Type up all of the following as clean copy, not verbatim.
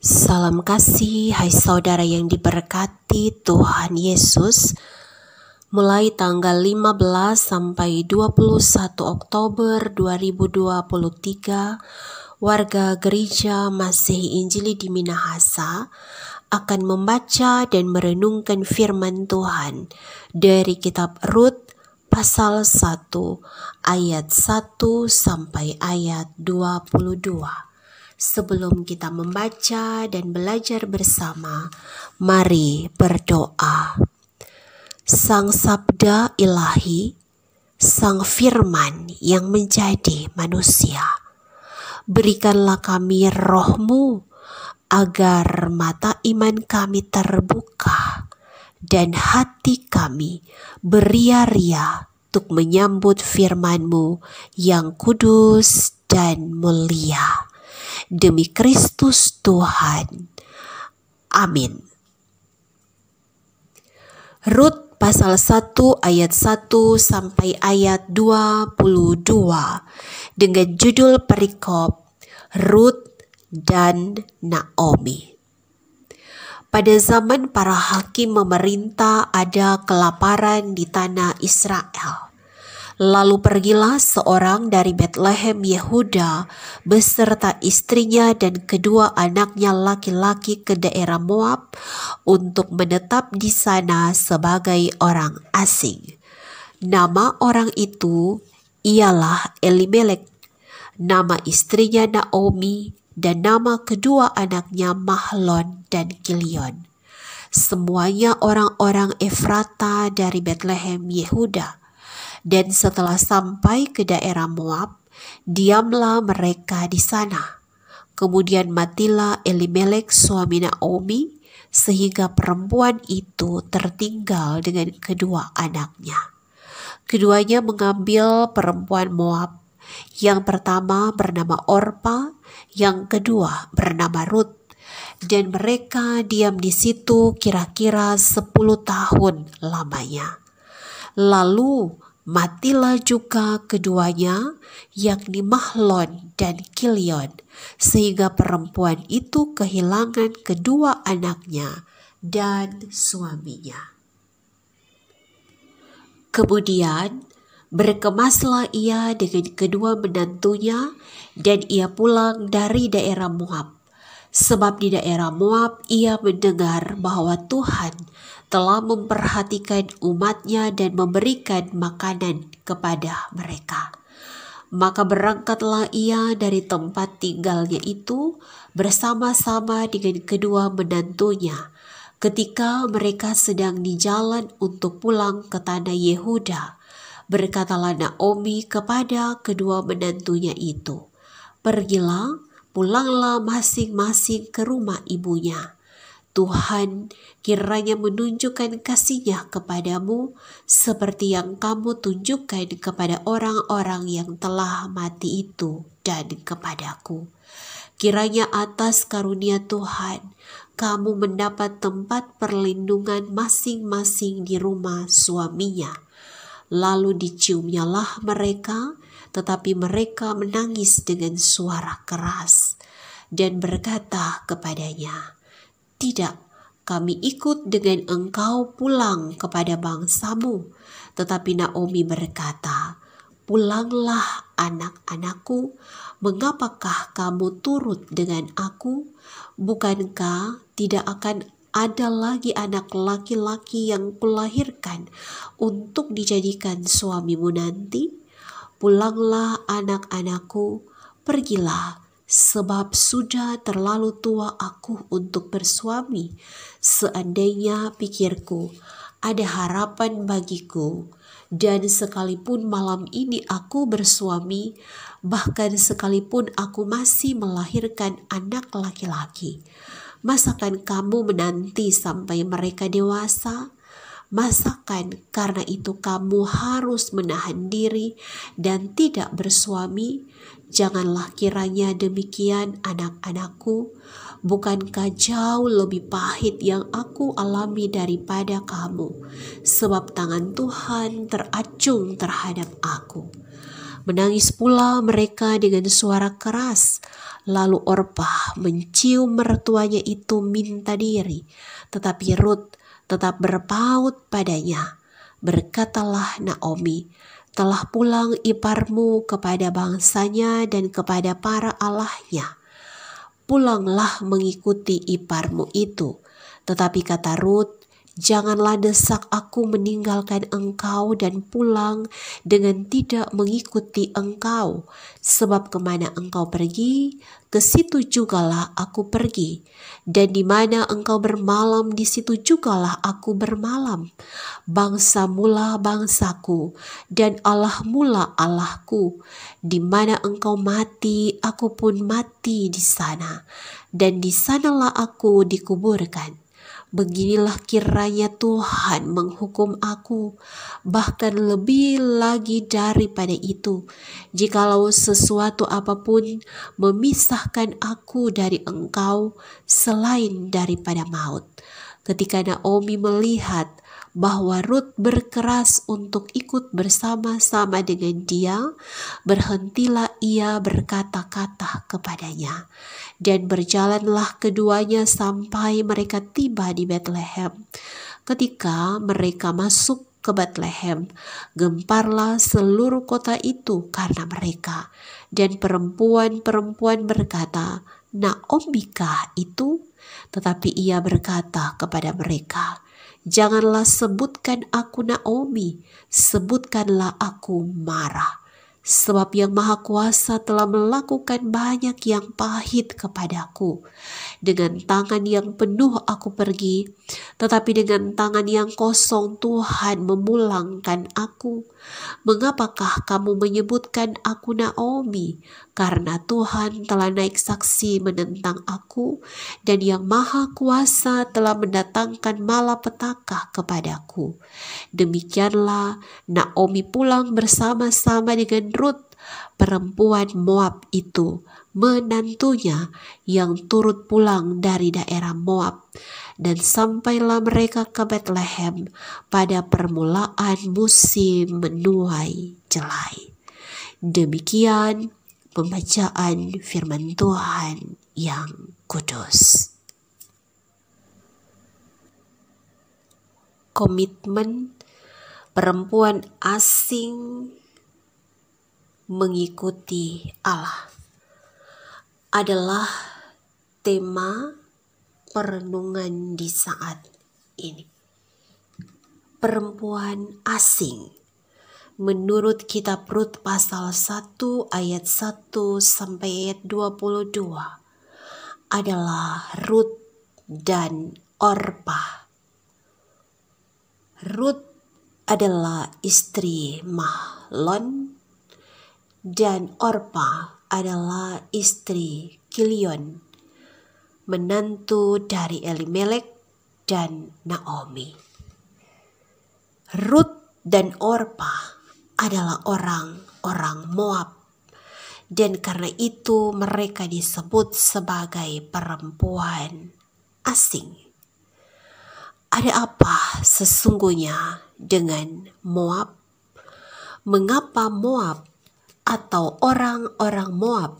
Salam kasih, hai saudara yang diberkati Tuhan Yesus. Mulai tanggal 15 sampai 21 Oktober 2023, warga gereja Masehi Injili di Minahasa akan membaca dan merenungkan firman Tuhan dari kitab Rut pasal 1 ayat 1 sampai ayat 22. Sebelum kita membaca dan belajar bersama, mari berdoa. Sang Sabda Ilahi, Sang Firman yang menjadi manusia, berikanlah kami roh-Mu agar mata iman kami terbuka dan hati kami beria-ria untuk menyambut firman-Mu yang kudus dan mulia. Demi Kristus Tuhan. Amin. Rut pasal 1 ayat 1 sampai ayat 22 dengan judul perikop Rut dan Naomi. Pada zaman para hakim memerintah, ada kelaparan di tanah Israel. Lalu pergilah seorang dari Betlehem Yehuda beserta istrinya dan kedua anaknya laki-laki ke daerah Moab untuk menetap di sana sebagai orang asing. Nama orang itu ialah Elimelek, nama istrinya Naomi, dan nama kedua anaknya Mahlon dan Kilion. Semuanya orang-orang Efrata dari Betlehem Yehuda. Dan setelah sampai ke daerah Moab, diamlah mereka di sana. Kemudian matilah Elimelek suami Naomi, sehingga perempuan itu tertinggal dengan kedua anaknya. Keduanya mengambil perempuan Moab. Yang pertama bernama Orpa, yang kedua bernama Rut. Dan mereka diam di situ kira-kira 10 tahun lamanya. Lalu matilah juga keduanya, yakni Mahlon dan Kilion, sehingga perempuan itu kehilangan kedua anaknya dan suaminya. Kemudian berkemaslah ia dengan kedua menantunya, dan ia pulang dari daerah Moab. Sebab di daerah Moab ia mendengar bahwa Tuhan telah memperhatikan umatnya dan memberikan makanan kepada mereka. Maka berangkatlah ia dari tempat tinggalnya itu bersama-sama dengan kedua menantunya. Ketika mereka sedang di jalan untuk pulang ke tanah Yehuda, berkatalah Naomi kepada kedua menantunya itu, "Pergilah, pulanglah masing-masing ke rumah ibunya. Tuhan kiranya menunjukkan kasih-Nya kepadamu seperti yang kamu tunjukkan kepada orang-orang yang telah mati itu dan kepadaku. Kiranya atas karunia Tuhan kamu mendapat tempat perlindungan masing-masing di rumah suaminya." Lalu diciumnyalah mereka, tetapi mereka menangis dengan suara keras dan berkata kepadanya, "Tidak, kami ikut dengan engkau pulang kepada bangsamu." Tetapi Naomi berkata, "Pulanglah anak-anakku, mengapakah kamu turut dengan aku? Bukankah tidak akan ada lagi anak laki-laki yang kulahirkan untuk dijadikan suamimu nanti? Pulanglah anak-anakku, pergilah, sebab sudah terlalu tua aku untuk bersuami. Seandainya pikirku ada harapan bagiku, dan sekalipun malam ini aku bersuami, bahkan sekalipun aku masih melahirkan anak laki-laki, masakan kamu menanti sampai mereka dewasa? Masakan karena itu kamu harus menahan diri dan tidak bersuami? Janganlah kiranya demikian, anak-anakku. Bukankah jauh lebih pahit yang aku alami daripada kamu? Sebab tangan Tuhan teracung terhadap aku." Menangis pula mereka dengan suara keras. Lalu Orpah mencium mertuanya itu minta diri, tetapi Rut tetap berpaut padanya. Berkatalah Naomi, telah pulang iparmu kepada bangsanya dan kepada para allahnya. Pulanglah mengikuti iparmu itu. Tetapi kata Rut, janganlah desak aku meninggalkan engkau dan pulang dengan tidak mengikuti engkau. Sebab kemana engkau pergi, ke situ jugalah aku pergi. Dan di mana engkau bermalam, di situ jugalah aku bermalam. Bangsa mula bangsaku, dan Allah mula Allahku. Di mana engkau mati, aku pun mati di sana. Dan di sanalah aku dikuburkan. Beginilah kiranya Tuhan menghukum aku, bahkan lebih lagi daripada itu, jikalau sesuatu apapun memisahkan aku dari engkau selain daripada maut. Ketika Naomi melihat bahwa Rut berkeras untuk ikut bersama-sama dengan dia, berhentilah ia berkata-kata kepadanya. Dan berjalanlah keduanya sampai mereka tiba di Betlehem. Ketika mereka masuk ke Betlehem, gemparlah seluruh kota itu karena mereka. Dan perempuan-perempuan berkata, Naomikah itu? Tetapi ia berkata kepada mereka, janganlah sebutkan aku Naomi, sebutkanlah aku Mara. Sebab Yang Maha Kuasa telah melakukan banyak yang pahit kepadaku. Dengan tangan yang penuh aku pergi, tetapi dengan tangan yang kosong Tuhan memulangkan aku. Mengapakah kamu menyebutkan aku Naomi? Karena Tuhan telah naik saksi menentang aku, dan Yang Maha Kuasa telah mendatangkan malapetaka kepadaku. Demikianlah Naomi pulang bersama-sama dengan Rut, perempuan Moab itu, menantunya yang turut pulang dari daerah Moab. Dan sampailah mereka ke Betlehem pada permulaan musim menuai jelai. Demikian pembacaan firman Tuhan yang kudus. Komitmen perempuan asing mengikuti Allah adalah tema perenungan di saat ini. Perempuan asing menurut kitab Rut pasal 1 ayat 1 sampai ayat 22 adalah Rut dan Orpah. Rut adalah istri Mahlon dan Orpah adalah istri Kilion, menantu dari Elimelek dan Naomi. Rut dan Orpah adalah orang-orang Moab, dan karena itu mereka disebut sebagai perempuan asing. Ada apa sesungguhnya dengan Moab? Mengapa Moab atau orang-orang Moab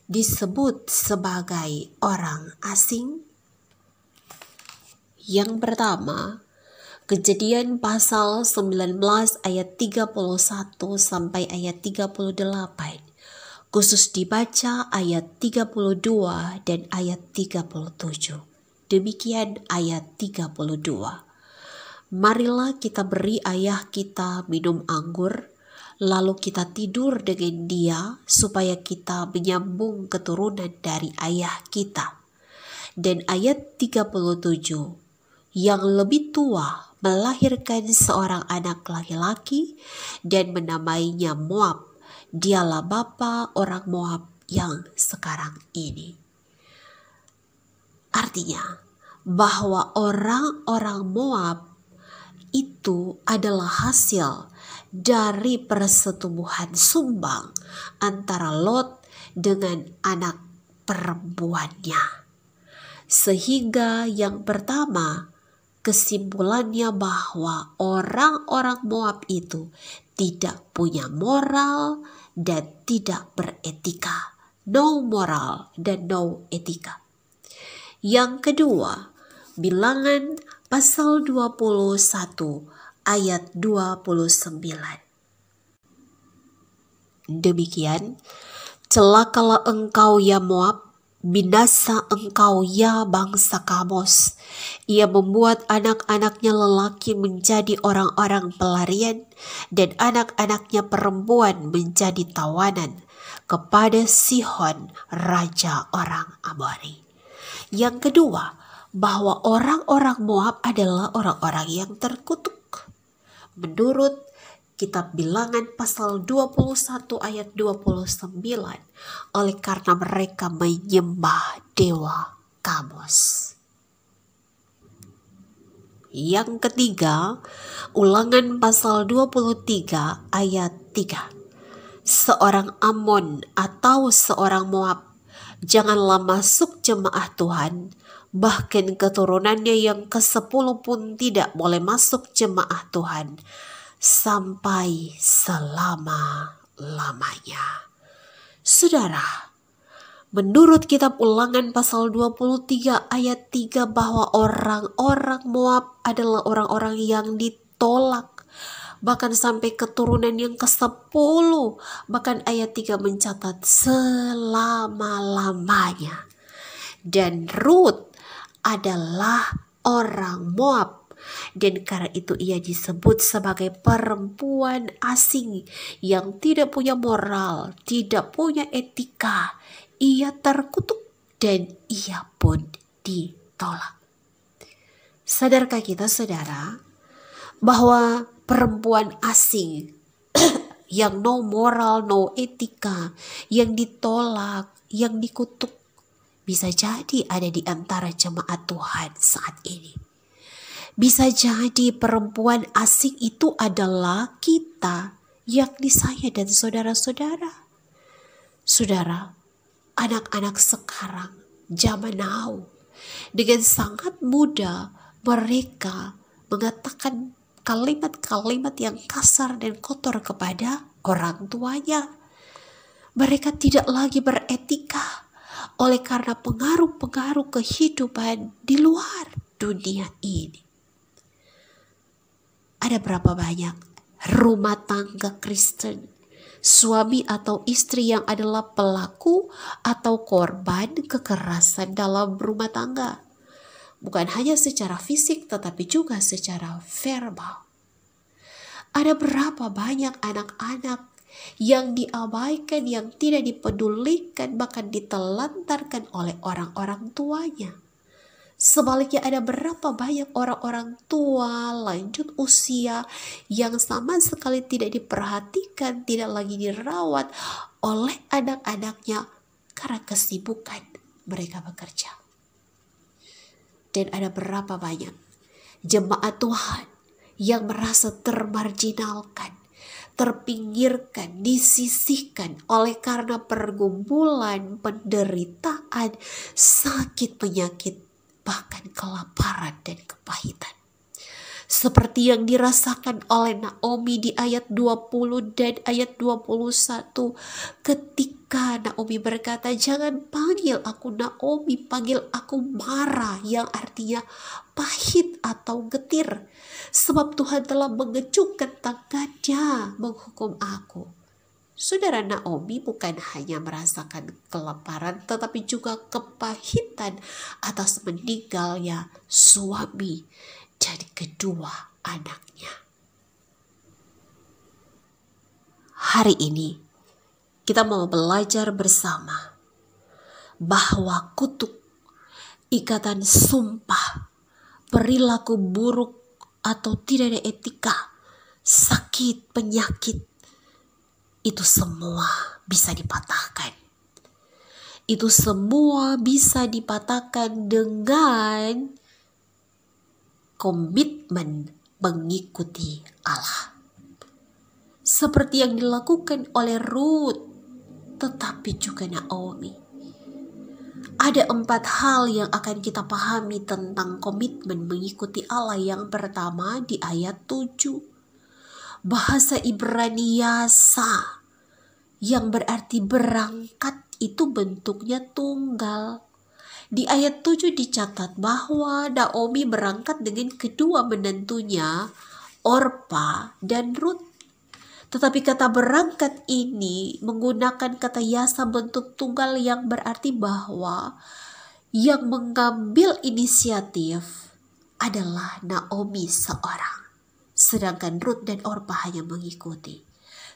disebut sebagai orang asing? Yang pertama, Kejadian pasal 19 ayat 31 sampai ayat 38. Khusus dibaca ayat 32 dan ayat 37. Demikian ayat 32. Marilah kita beri ayah kita minum anggur, lalu kita tidur dengan dia, supaya kita menyambung keturunan dari ayah kita. Dan ayat 37, yang lebih tua melahirkan seorang anak laki-laki dan menamainya Moab. Dialah bapa orang Moab yang sekarang ini. Artinya bahwa orang-orang Moab itu adalah hasil dari persetubuhan sumbang antara Lot dengan anak perempuannya. Sehingga yang pertama, kesimpulannya bahwa orang-orang Moab itu tidak punya moral dan tidak beretika no moral, dan no etika. Yang kedua, Bilangan pasal 21 ayat 29. Demikian, celakalah engkau ya Moab, binasa engkau ya bangsa Kamos. Ia membuat anak-anaknya lelaki menjadi orang-orang pelarian dan anak-anaknya perempuan menjadi tawanan kepada Sihon, raja orang Amori. Yang kedua, bahwa orang-orang Moab adalah orang-orang yang terkutuk. Menurut Kitab Bilangan pasal 21 ayat 29, oleh karena mereka menyembah dewa Kamos. Yang ketiga, Ulangan pasal 23 ayat 3. Seorang Amon atau seorang Moab janganlah masuk jemaah Tuhan, bahkan keturunannya yang ke-10 pun tidak boleh masuk jemaah Tuhan sampai selama-lamanya. Saudara, menurut kitab Ulangan pasal 23 ayat 3 bahwa orang-orang Moab adalah orang-orang yang ditolak, bahkan sampai keturunan yang ke-10, bahkan ayat 3 mencatat selama-lamanya. Dan Rut adalah orang Moab, dan karena itu ia disebut sebagai perempuan asing yang tidak punya moral, tidak punya etika. Ia terkutuk dan ia pun ditolak. Sadarkah kita, saudara, bahwa perempuan asing yang no moral, no etika, yang ditolak, yang dikutuk, bisa jadi ada di antara jemaat Tuhan saat ini. Bisa jadi perempuan asing itu adalah kita, yakni saya dan saudara-saudara. Saudara, anak-anak sekarang, zaman now, dengan sangat mudah mereka mengatakan kalimat-kalimat yang kasar dan kotor kepada orang tuanya. Mereka tidak lagi beretika oleh karena pengaruh-pengaruh kehidupan di luar dunia ini. Ada berapa banyak rumah tangga Kristen, suami atau istri yang adalah pelaku atau korban kekerasan dalam rumah tangga. Bukan hanya secara fisik tetapi juga secara verbal. Ada berapa banyak anak-anak yang diabaikan, yang tidak dipedulikan, bahkan ditelantarkan oleh orang-orang tuanya. Sebaliknya ada berapa banyak orang-orang tua lanjut usia yang sama sekali tidak diperhatikan, tidak lagi dirawat oleh anak-anaknya karena kesibukan mereka bekerja. Dan ada berapa banyak jemaat Tuhan yang merasa termarginalkan, terpinggirkan, disisihkan oleh karena pergumulan, penderitaan, sakit, penyakit, bahkan kelaparan dan kepahitan. Seperti yang dirasakan oleh Naomi di ayat 20 dan ayat 21. Ketika Naomi berkata, jangan panggil aku Naomi, panggil aku Mara, yang artinya pahit atau getir. Sebab Tuhan telah mengecukkan tangannya menghukum aku. Saudara, Naomi bukan hanya merasakan kelaparan tetapi juga kepahitan atas meninggalnya suami dan kedua anaknya. Hari ini kita mau belajar bersama bahwa kutuk, ikatan sumpah, perilaku buruk atau tidak ada etika, sakit, penyakit, itu semua bisa dipatahkan. Itu semua bisa dipatahkan dengan komitmen mengikuti Allah. Seperti yang dilakukan oleh Ruth, tetapi juga Naomi. Ada 4 hal yang akan kita pahami tentang komitmen mengikuti Allah. Yang pertama di ayat 7. Bahasa Ibrani yasa, yang berarti berangkat, itu bentuknya tunggal. Di ayat 7 dicatat bahwa Naomi berangkat dengan kedua menantunya, Orpa dan Rut. Tetapi kata berangkat ini menggunakan kata yasa bentuk tunggal yang berarti bahwa yang mengambil inisiatif adalah Naomi seorang. Sedangkan Rut dan Orpa hanya mengikuti.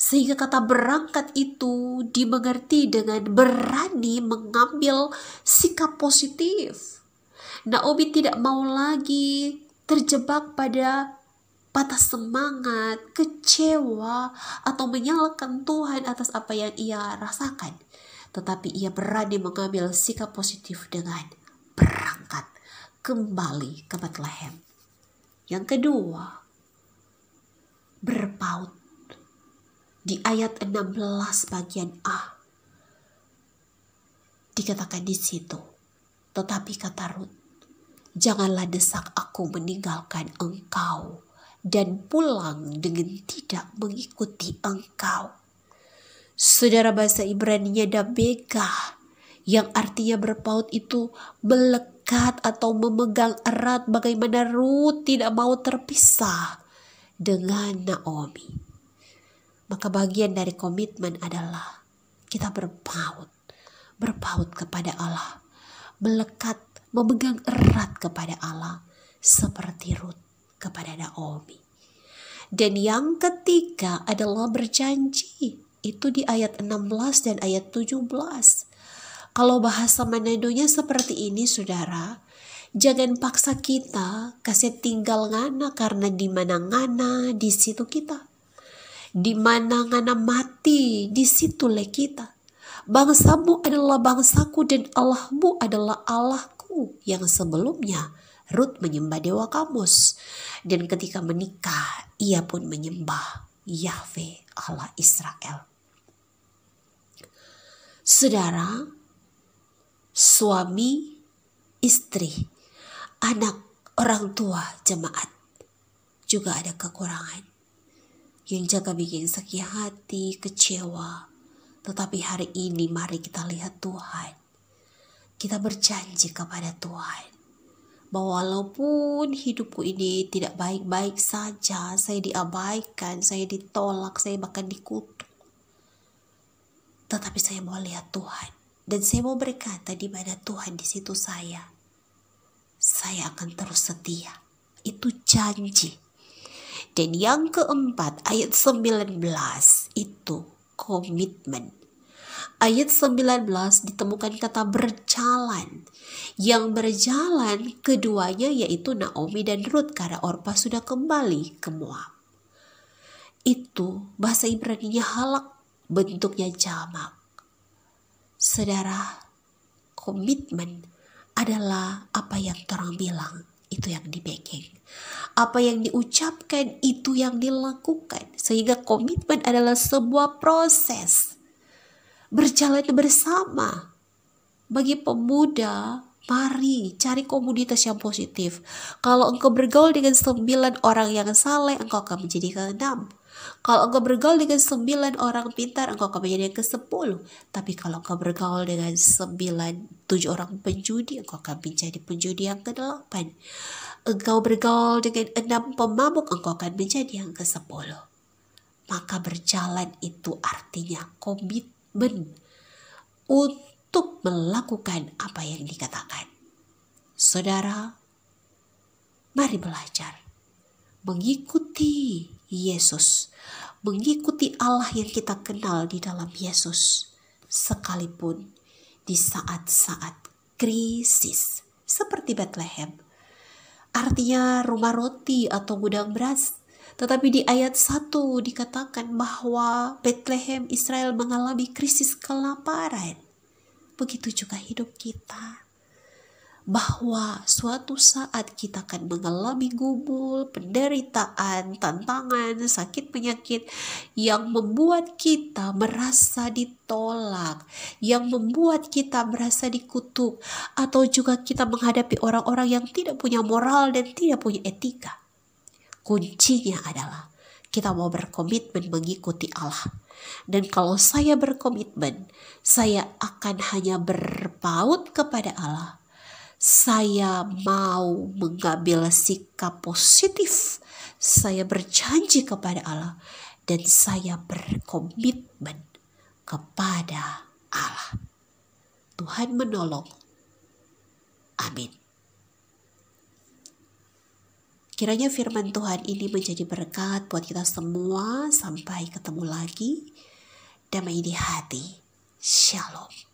Sehingga kata berangkat itu dimengerti dengan berani mengambil sikap positif. Naomi tidak mau lagi terjebak pada patah semangat, kecewa, atau menyalahkan Tuhan atas apa yang ia rasakan. Tetapi ia berani mengambil sikap positif dengan berangkat kembali ke Bethlehem. Yang kedua, berpaut. Di ayat 16 bagian A, dikatakan di situ, tetapi kata Rut, janganlah desak aku meninggalkan engkau dan pulang dengan tidak mengikuti engkau. Saudara, bahasa Ibrani-nya dabega, yang artinya berpaut itu melekat atau memegang erat, bagaimana Rut tidak mau terpisah dengan Naomi. Maka bagian dari komitmen adalah kita berpaut kepada Allah, melekat, memegang erat kepada Allah seperti Rut kepada Naomi. Dan yang ketiga adalah berjanji. Itu di ayat 16 dan ayat 17. Kalau bahasa Manadonya seperti ini, saudara, jangan paksa kita kasih tinggal ngana, karena di mana ngana di situ kita. Di mana ngana mati di situ le kita. Bangsamu adalah bangsaku dan Allahmu adalah Allahku. Yang sebelumnya Rut menyembah dewa Kamus, dan ketika menikah ia pun menyembah Yahweh Allah Israel. Saudara, suami, istri, anak, orang tua, jemaat juga ada kekurangan yang jaga bikin sakit hati, kecewa. Tetapi hari ini mari kita lihat Tuhan. Kita berjanji kepada Tuhan bahwa walaupun hidupku ini tidak baik-baik saja, saya diabaikan, saya ditolak, saya bahkan dikutuk, tetapi saya mau lihat Tuhan, dan saya mau berkata di mana Tuhan di situ saya akan terus setia. Itu janji. Dan yang keempat, ayat 19 itu komitmen. Ayat 19 ditemukan kata berjalan. Yang berjalan keduanya yaitu Naomi dan Rut, karena Orpa sudah kembali ke Moab. Itu bahasa Ibrani-nya halak, bentuknya jamak. Saudara, komitmen adalah apa yang orang bilang, itu yang dipegang. Apa yang diucapkan, itu yang dilakukan. Sehingga komitmen adalah sebuah proses berjalan bersama. Bagi pemuda, mari cari komunitas yang positif. Kalau engkau bergaul dengan 9 orang yang saleh, engkau akan menjadi ke-6. Kalau engkau bergaul dengan 9 orang pintar, engkau akan menjadi yang ke-10. Tapi kalau engkau bergaul dengan 7 orang penjudi, engkau akan menjadi penjudi yang ke-8. Engkau bergaul dengan 6 pemabuk, engkau akan menjadi yang ke-10. Maka berjalan itu artinya komitmen untuk melakukan apa yang dikatakan. Saudara, mari belajar mengikuti Yesus, mengikuti Allah yang kita kenal di dalam Yesus, sekalipun di saat-saat krisis seperti Bethlehem, artinya rumah roti atau gudang beras. Tetapi di ayat 1 dikatakan bahwa Bethlehem Israel mengalami krisis kelaparan. Begitu juga hidup kita. Bahwa suatu saat kita akan mengalami gumul, penderitaan, tantangan, sakit penyakit yang membuat kita merasa ditolak, yang membuat kita merasa dikutuk, atau juga kita menghadapi orang-orang yang tidak punya moral dan tidak punya etika. Kuncinya adalah kita mau berkomitmen mengikuti Allah. Dan kalau saya berkomitmen, saya akan hanya berpaut kepada Allah. Saya mau mengambil sikap positif. Saya berjanji kepada Allah. Dan saya berkomitmen kepada Allah. Tuhan menolong. Amin. Kiranya firman Tuhan ini menjadi berkat buat kita semua. Sampai ketemu lagi. Damai di hati. Shalom.